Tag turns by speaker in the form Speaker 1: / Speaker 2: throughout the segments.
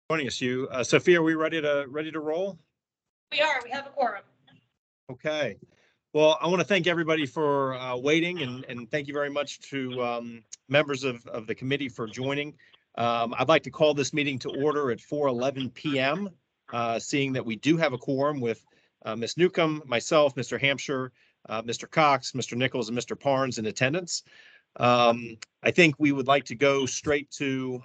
Speaker 1: Joining us, you. Sophia, are we ready to roll?
Speaker 2: We are. We have a quorum.
Speaker 1: Okay. Well, I want to thank everybody for waiting, and thank you very much to members of the committee for joining. I'd like to call this meeting to order at 4:11 p.m., seeing that we do have a quorum with Ms. Newcomb, myself, Mr. Hampshire, Mr. Cox, Mr. Nichols, and Mr. Parnes in attendance. I think we would like to go straight to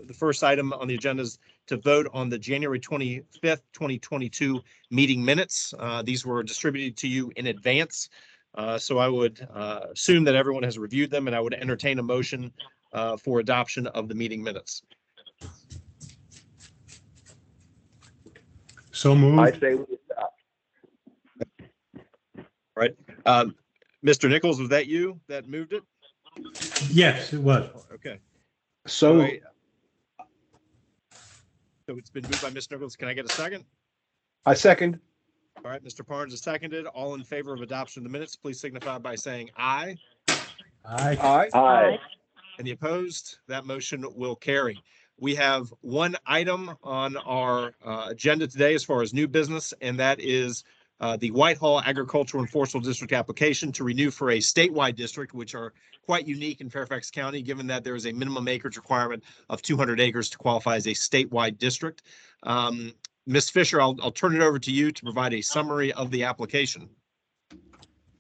Speaker 1: the first item on the agenda is to vote on the January 25th, 2022 meeting minutes. These were distributed to you in advance. So I would assume that everyone has reviewed them, and I would entertain a motion for adoption of the meeting minutes.
Speaker 3: So moved.
Speaker 4: I say we adopt.
Speaker 1: Right. Mr. Nichols, was that you that moved it?
Speaker 3: Yes, it was.
Speaker 1: Okay.
Speaker 4: So
Speaker 1: All right. So it's been moved by Mr. Nichols. Can I get a second?
Speaker 4: I second.
Speaker 1: All right, Mr. Parnes is seconded. All in favor of adoption of the minutes, please signify by saying aye.
Speaker 3: Aye.
Speaker 4: Aye.
Speaker 1: Any opposed? That motion will carry. We have one item on our agenda today as far as new business, and that is the Whitehall Agricultural and Forestal District application to renew for a statewide district, which are quite unique in Fairfax County, given that there is a minimum acreage requirement of 200 acres to qualify as a statewide district. Ms. Fisher, I'll turn it over to you to provide a summary of the application.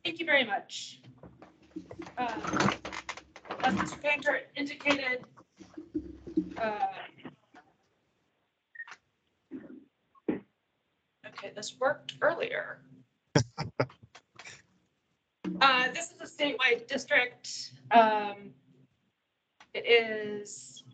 Speaker 2: Thank you very much. As Mr. Painter indicated, okay, this worked earlier. This is a statewide district. It is,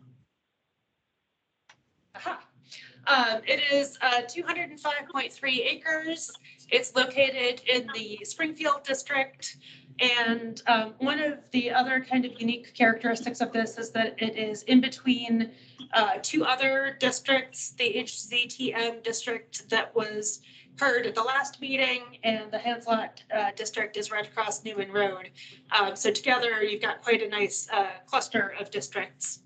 Speaker 2: it is 205.3 acres. It's located in the Springfield district. And one of the other kind of unique characteristics of this is that it is in between two other districts, the HZTM district that was heard at the last meeting, and the Hanslot district is right across Newman Road. So together you've got quite a nice cluster of districts.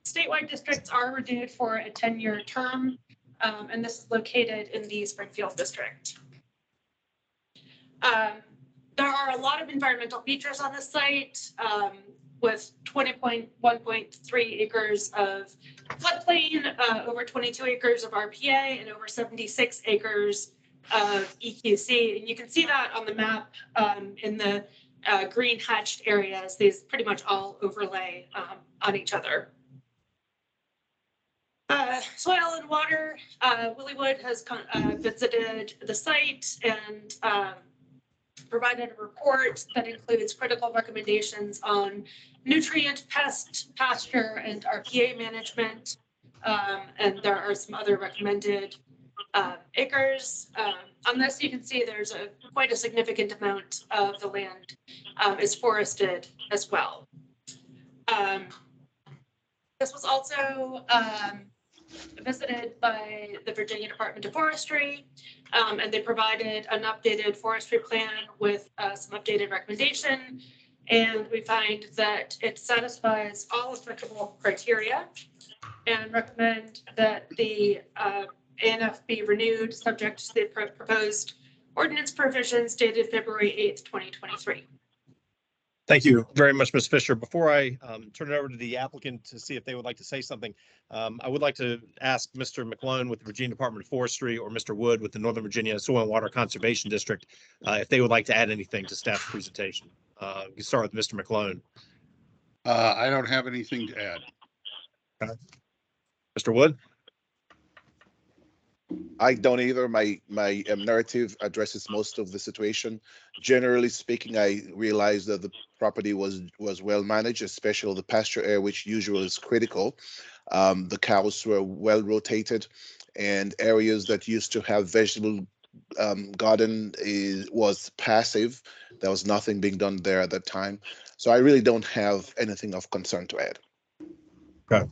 Speaker 2: Statewide districts are renewed for a 10-year term, and this is located in the Springfield district. There are a lot of environmental features on this site, with 20.1.3 acres of floodplain, over 22 acres of RPA, and over 76 acres of EQC. And you can see that on the map in the green hatched areas. These pretty much all overlay on each other. Soil and water, Willywood has visited the site and provided a report that includes critical recommendations on nutrient, pest, pasture, and RPA management. And there are some other recommended acres. On this, you can see there's quite a significant amount of the land is forested as well. This was also visited by the Virginia Department of Forestry, and they provided an updated forestry plan with some updated recommendation. And we find that it satisfies all applicable criteria and recommend that the ANF be renewed subject to the proposed ordinance provisions dated February 8th, 2023.
Speaker 1: Thank you very much, Ms. Fisher. Before I turn it over to the applicant to see if they would like to say something, I would like to ask Mr. McClone with the Virginia Department of Forestry or Mr. Wood with the Northern Virginia Soil and Water Conservation District if they would like to add anything to staff's presentation. You can start with Mr. McClone.
Speaker 5: I don't have anything to add.
Speaker 1: Okay. Mr. Wood?
Speaker 4: I don't either. My narrative addresses most of the situation. Generally speaking, I realized that the property was well managed, especially the pasture area, which usually is critical. The cows were well rotated, and areas that used to have vegetable garden was passive. There was nothing being done there at that time. So I really don't have anything of concern to add.
Speaker 1: Okay.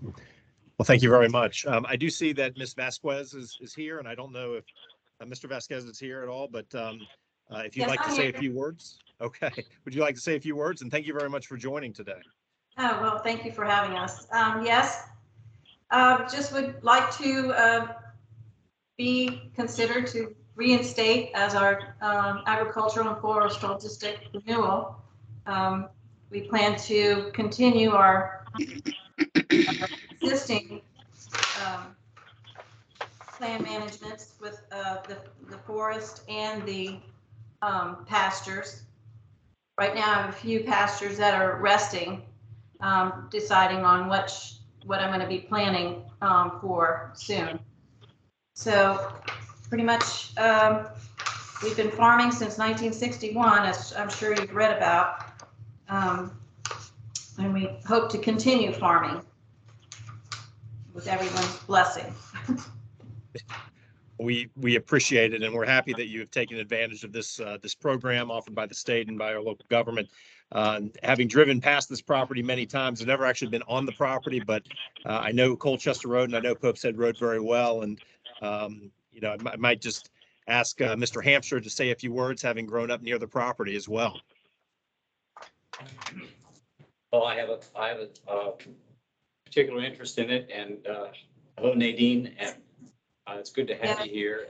Speaker 1: Well, thank you very much. I do see that Ms. Vasquez is here, and I don't know if Mr. Vasquez is here at all, but if you'd like to say a few words. Okay. Would you like to say a few words? And thank you very much for joining today.
Speaker 6: Oh, well, thank you for having us. Yes, just would like to be considered to reinstate as our agricultural and forestal district renewal. We plan to continue our existing plan managements with the forest and the pastures. Right now, I have a few pastures that are resting, deciding on what I'm going to be planning for soon. So pretty much, we've been farming since 1961, as I'm sure you've read about, and we hope to continue farming with everyone's blessing.
Speaker 1: We appreciate it, and we're happy that you have taken advantage of this this program offered by the state and by our local government. Having driven past this property many times, I've never actually been on the property, but I know Colchester Road and I know Pope's Head Road very well. And you know, I might just ask Mr. Hampshire to say a few words, having grown up near the property as well.
Speaker 7: Well, I have a particular interest in it, and hello, Nadine, and it's good to have you here,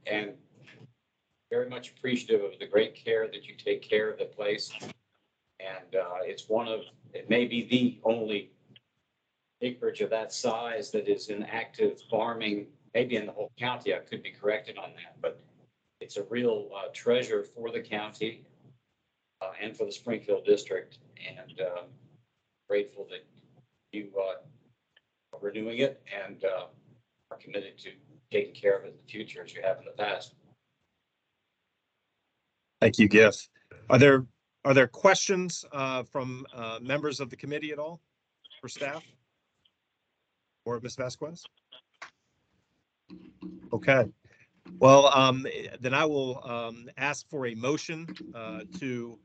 Speaker 7: and very much appreciative of the great care that you take care of the place. And it may be the only acreage of that size that is in active farming, maybe in the whole county. I could be corrected on that, but it's a real treasure for the county and for the Springfield district. And grateful that you are renewing it and are committed to taking care of it in the future as you have in the past.
Speaker 1: Thank you, Giff. Are there questions from members of the committee at all for staff or Ms. Vasquez? Okay. Well, then I will ask for a motion to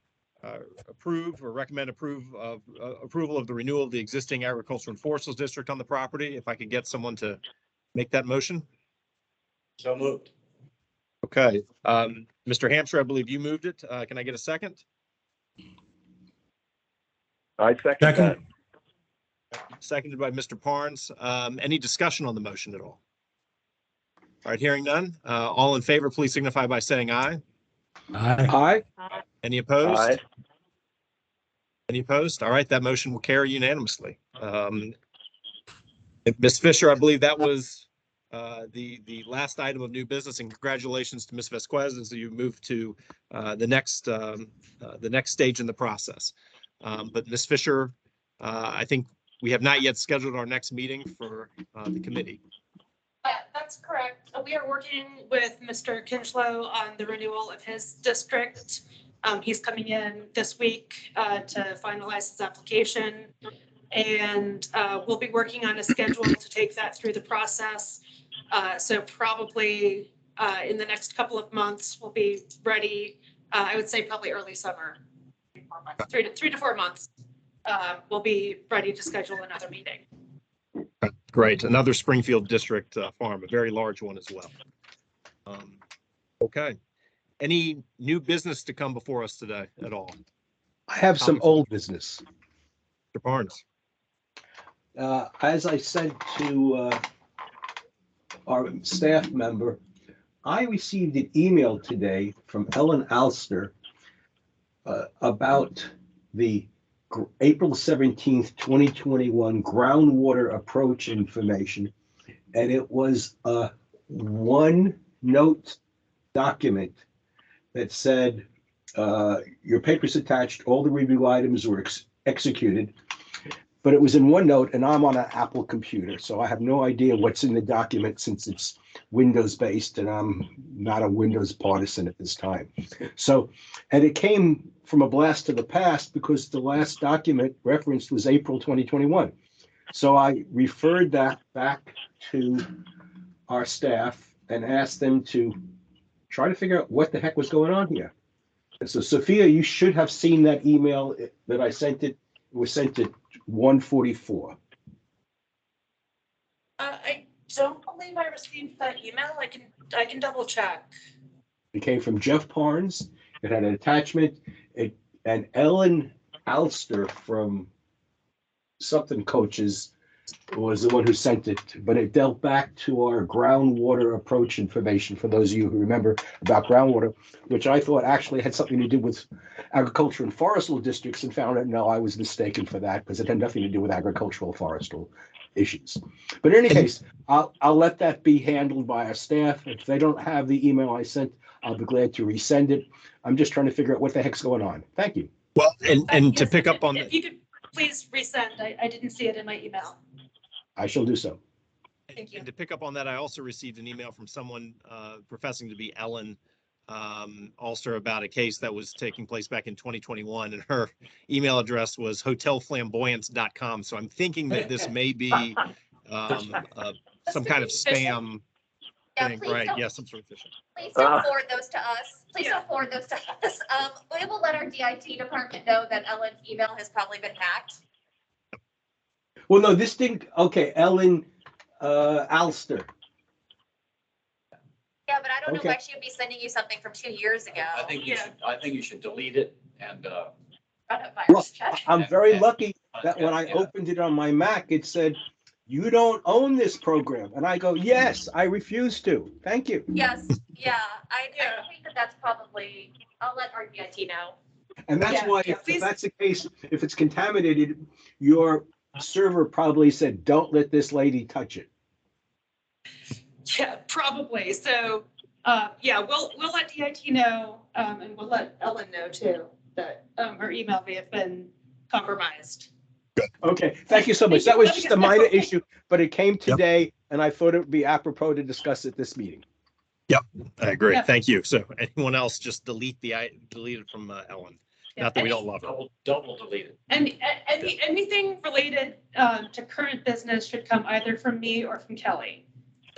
Speaker 1: approve or recommend approval of the renewal of the existing agricultural and forestal district on the property. If I could get someone to make that motion.
Speaker 7: So moved.
Speaker 1: Okay. Mr. Hampshire, I believe you moved it. Can I get a second?
Speaker 8: I second that.
Speaker 1: Seconded by Mr. Parnes. Any discussion on the motion at all? All right, hearing none. All in favor, please signify by saying aye.
Speaker 3: Aye.
Speaker 8: Aye.
Speaker 1: Any opposed?
Speaker 8: Aye.
Speaker 1: Any opposed? All right, that motion will carry unanimously. Ms. Fisher, I believe that was the last item of new business, and congratulations to Ms. Vasquez as you move to the next stage in the process. But Ms. Fisher, I think we have not yet scheduled our next meeting for the committee.
Speaker 2: That's correct. We are working with Mr. Kinchlow on the renewal of his district. He's coming in this week to finalize his application, and we'll be working on a schedule to take that through the process. So probably in the next couple of months, we'll be ready. I would say probably early summer, 3 to 4 months. We'll be ready to schedule another meeting.
Speaker 1: Great. Another Springfield district farm, a very large one as well. Okay. Any new business to come before us today at all?
Speaker 9: I have some old business.
Speaker 1: Mr. Barnes.
Speaker 9: As I said to our staff member, I received an email today from Ellen Alster about the April 17th, 2021 groundwater approach information. And it was a one-note document that said, your papers attached, all the review items were executed. But it was in OneNote, and I'm on an Apple computer, so I have no idea what's in the document since it's Windows-based, and I'm not a Windows partisan at this time. So, and it came from a blast to the past because the last document referenced was April 2021. So I referred that back to our staff and asked them to try to figure out what the heck was going on here. And so, Sophia, you should have seen that email that I sent it. It was sent at 1:44.
Speaker 2: I don't believe I received that email. I can double check.
Speaker 9: It came from Jeff Parnes. It had an attachment. And Ellen Alster from something coaches was the one who sent it, but it dealt back to our groundwater approach information, for those of you who remember about groundwater, which I thought actually had something to do with agriculture and forestal districts, and found out, no, I was mistaken for that because it had nothing to do with agricultural forestal issues. But in any case, I'll let that be handled by our staff. If they don't have the email I sent, I'll be glad to resend it. I'm just trying to figure out what the heck's going on. Thank you.
Speaker 1: Well, and to
Speaker 2: Yes,
Speaker 1: pick up on
Speaker 2: if you could please resend, I didn't see it in my email.
Speaker 9: I shall do so.
Speaker 2: Thank you.
Speaker 1: And to pick up on that, I also received an email from someone professing to be Ellen Ulster about a case that was taking place back in 2021, and her email address was hotelflamboyance.com. So I'm thinking that this may be some kind of spam
Speaker 10: Yeah,
Speaker 1: thing,
Speaker 10: please
Speaker 1: right?
Speaker 10: don't-
Speaker 1: Yeah, some sort of phishing.
Speaker 10: Please don't forward those to us. Please don't forward those to us. We will let our DIT department know that Ellen's email has probably been hacked.
Speaker 9: Well, no, this thing, okay, Ellen Alster.
Speaker 10: Yeah, but I don't know
Speaker 9: Okay.
Speaker 10: why she would be sending you something from 2 years ago.
Speaker 7: I think you should delete it and,
Speaker 10: Run a
Speaker 9: Well,
Speaker 10: virus check.
Speaker 9: I'm very
Speaker 7: Yeah.
Speaker 9: lucky that when I
Speaker 7: Yeah.
Speaker 9: opened it on my Mac, it said, you don't own this program. And I go, yes, I refuse to. Thank you.
Speaker 10: Yes, yeah, I think that that's probably, I'll let our DIT know.
Speaker 9: And that's
Speaker 2: Yeah,
Speaker 9: why,
Speaker 2: yeah,
Speaker 9: if
Speaker 2: please.
Speaker 9: that's the case, if it's contaminated, your server probably said, don't let this lady touch it.
Speaker 2: Yeah, probably. So, yeah, we'll let DIT know, and we'll let Ellen know too, that, her email may have been compromised.
Speaker 9: Okay, thank you so much. That was just a minor issue, but it came
Speaker 1: Yep.
Speaker 9: today, and I thought it would be apropos to discuss at this meeting.
Speaker 1: I agree.
Speaker 2: Yeah.
Speaker 1: Thank you. So anyone else, just delete it from Ellen. Not that we don't love her.
Speaker 7: double delete it.
Speaker 2: And anything related, to current business should come either from me or from Kelly.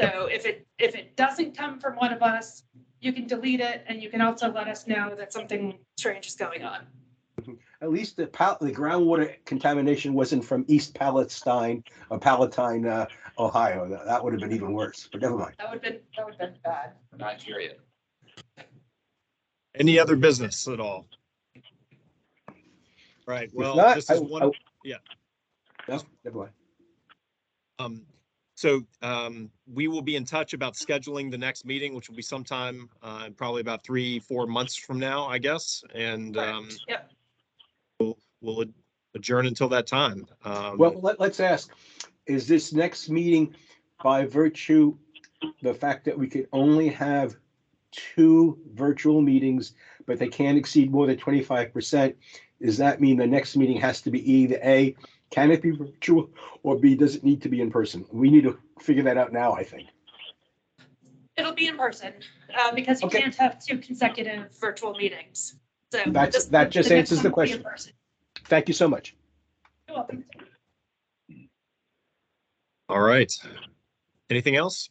Speaker 2: So if it doesn't come from one of us, you can delete it, and you can also let us know that something strange is going on.
Speaker 9: At least the groundwater contamination wasn't from East Palestine or Palatine, Ohio. That would have been even worse, but never mind.
Speaker 2: That would have been bad.
Speaker 7: Nigeria.
Speaker 1: Any other business at all? Right.
Speaker 9: If
Speaker 1: Well,
Speaker 9: not,
Speaker 1: this is one.
Speaker 9: No, never mind.
Speaker 1: So we will be in touch about scheduling the next meeting, which will be sometime probably about 3-4 months from now, I guess. And
Speaker 2: Yep.
Speaker 1: we'll adjourn until that time.
Speaker 9: Well, let's ask, is this next meeting by virtue the fact that we could only have 2 virtual meetings, but they can't exceed more than 25%? Does that mean the next meeting has to be either A, can it be virtual, or B, does it need to be in person? We need to figure that out now, I think.
Speaker 2: It'll be in person, because you
Speaker 9: Okay.
Speaker 2: can't have 2 consecutive virtual meetings. So
Speaker 9: That just
Speaker 2: next
Speaker 9: answers the
Speaker 2: one will be in
Speaker 9: question.
Speaker 2: person.
Speaker 9: Thank you so much.
Speaker 2: You're welcome.
Speaker 1: All right. Anything else?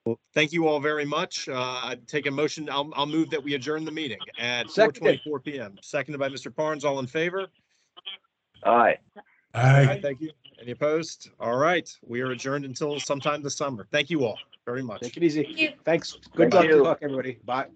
Speaker 1: Well, thank you all very much. I'd take a motion. I'll move that we adjourn the meeting at
Speaker 9: Seconded.
Speaker 1: 4:24 p.m. Seconded by Mr. Barnes. All in favor?
Speaker 8: Aye.
Speaker 1: Aye. Thank you. Any opposed? All right. We are adjourned until sometime this summer. Thank you all very much.
Speaker 9: Take it easy.
Speaker 10: Thank you.
Speaker 9: Thanks. Good
Speaker 8: Thank
Speaker 9: luck.
Speaker 8: you.
Speaker 9: Good luck, everybody. Bye.